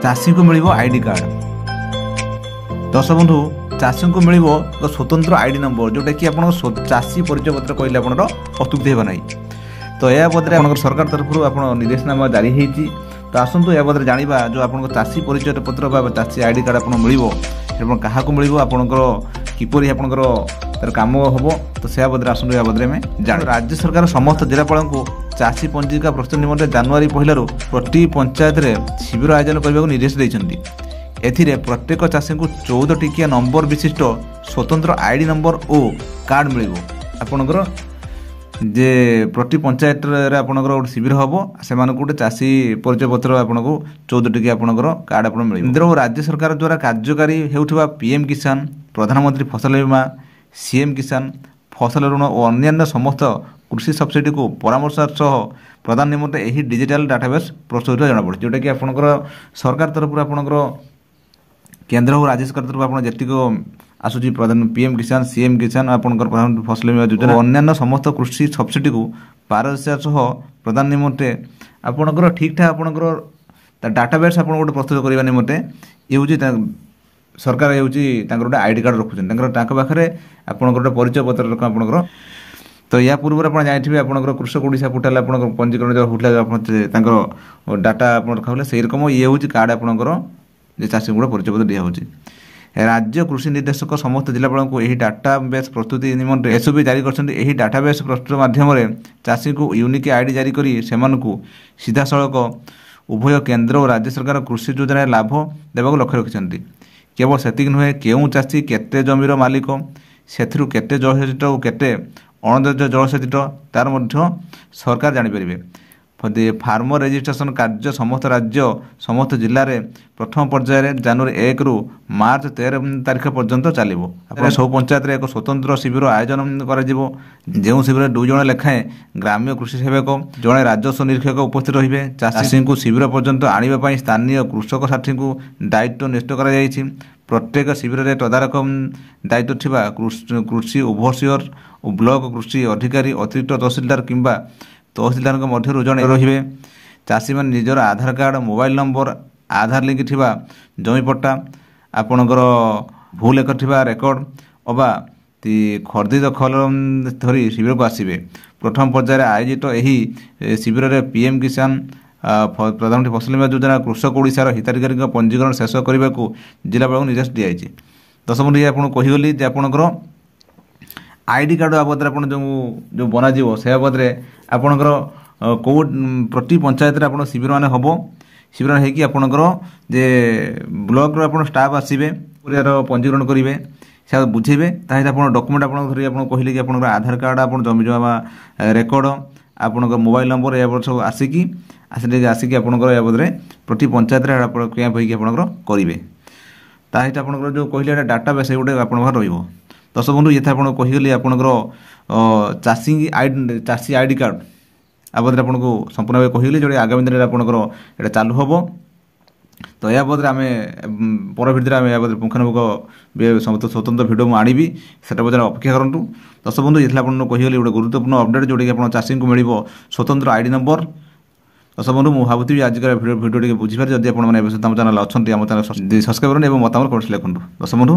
चाषी को मिल ID card. दर्शक बंधु चाषी को मिल एक स्वतंत्र आईडी नंबर जोटा कि आप चाषी परिचय पत्र कहले आप अत्युक्ति होगा ना। तो यह बदले आप सरकार तरफ आप निर्देशनामा जारी होती। तो आसतु या बदले जाना जो आप चाषी परिचय पत्र चाषी आईडी कार्ड आप मिल क्या मिल आपंकर किपर आपंकर तार कम हम। तो से बदले आसतु या बदले में जान राज्य सरकार समस्त जिलापाल को चाषी पंजीका प्रस्तुत निमंत्रण जनवरी 1 प्रति पंचायत शिविर आयोजन करने को निर्देश देते। एथिरे प्रत्येक चाषी को 14 टिकिया नंबर विशिष्ट स्वतंत्र आईडी नंबर और कार्ड मिल आपणकर जे प्रति पंचायत आपणकर गोटे शिविर हम से गोटे चाषी परिचय पत्र आपको 14 टिकिया आपणकर कार्ड आप मिल। केंद्र और राज्य सरकार द्वारा कार्यकारी होउथिबा पीएम किसान, प्रधानमंत्री फसल बीमा, सीएम किसान, फसल ऋण और अन्य समस्त कृषि सब्सिडी को परामर्श सह प्रदान निमंत्रण यही डिजिटल डाटाबेस प्रस्तुत जनापड़े जोटा कि आपंकर सरकार तरफ आपंकर केंद्र और राज्य सरकार तरफ आप जी आसूची प्रधान पीएम किसान, सीएम किसान, आपंकर प्रधानमंत्री फसल बीमा योजना अन्य समस्त कृषि सब्सिडी को पारदर्शिता सह प्रदान निमंत्रण आपंकर ठीक ठाक आपंकर डाटाबेस आप गोटे प्रस्तुत करने निमंत्रण ये हूँ सरकार ये गोटे आईडी कार्ड रखुच्च पाखे आपंकर परिचय पत्र रख आपंकर। तो या पूर्व आप जाइए आपंकर कृषक ओडिशा पोर्टाल आप पंजीकरण जो होता डाटा आप रखा से रकम ये हूँ कार्ड आपंकर चाषी गुड़ा परिचय पत्र दिखाई। राज्य कृषि निर्देशक समस्त जिलापाल को यही डाटाबेस प्रस्तुति निमंत्रण एसओपी जारी कर डाटाबेस प्रस्तुत माध्यम चाषी को यूनिक आईडी जारी करी सीधा सड़क उभय केंद्र और राज्य सरकार कृषि योजना लाभ देवाक लक्ष्य रखिंट। केवल सेतिक नुहे केउं चाषी केते जमीर मालिक से केते जलसेचित और केते अणजर्ज जलसेचित तार मध्य सरकार जानीपर। फार्मर रेजिस्ट्रेशन कार्य समस्त राज्य समस्त जिले में प्रथम पर्यायर जनवरी 1 रु मार्च 13 तारीख पर्यंत चलो। सब पंचायत एक स्वतंत्र शिविर आयोजन कर शिविर 2 जन लेखाएं ग्राम्य कृषि सेवक जड़े राजस्व निरीक्षक उपस्थित रहे। चाषी को शिविर पर्यंत आने स्थानीय कृषक साथी को दायित्व निश्चित कर प्रत्येक शिविर में तदारख दायित्व थिबा कृषि ओभरसियर और ब्लॉक कृषि अधिकारी अतिरिक्त तहसीलदार किंबा तहसीलदार मध्य जड़े रे। चाषी मैंने निजर आधार कार्ड, मोबाइल नंबर, आधार लिंक थिबा जमी पट्टा, आपणकर भूल एक रेकर्ड अबा खर्दी दखल धरी शिविर को आसवे। प्रथम पर्यायर आयोजित यही शिविर में पीएम किसान, प्रधानमंत्री फसल बीमा योजना, कृषक ओडिशार हिताधिकारी पंजीकरण शेष करने को जिलापाल को निर्देश दिखाई। दस मिनट ये आपको कहीगली जे आपणकर आईडी कार्ड बाबद आप जो बनाजी से बाबद आपणकर कौ प्रति पंचायत आप शिविर मान हम शिविर होकर जे ब्लॉक आप स्टाफ आसवे पंजीकरण करेंगे से बुझेबे ताकि आप डॉक्यूमेंट आप धरी आप कहले कि आप आधार कार्ड आप जमी जमा रेकर्ड आपंकर मोबाइल नंबर या सब आसिकी आपंकर या बदले प्रति पंचायत कैंप होकर करेंगे ताकि आपंकर जो कहले डाटाबेस गोटे आप दस बंधु ये आप कहीगली आपंकर चाषी आईडी कार्ड आबद आपको संपूर्ण भाव कहीगली जो आगामी दिन में आपंकर ये चालू हम। तो या बदले आम पर भिडियो आम या पुंखानुपुंख स्वतंत्र भिडियो मुझे आनी से अपेक्षा करूँ। दस बंधु ये आपको कहीगली गोटे गुरुत्वपूर्ण अपडेट जोटा कि आप चाषी को मिल स्वतंत्र आईडी नंबर। दस बंधु मुझे भावुथी आजिकार भिडियो बुझीपारे जब आप चैनल अच्छा आम चैनल सब्सक्राइब करें और मतामत कमेंट्स लिखुँ। दस बंधु।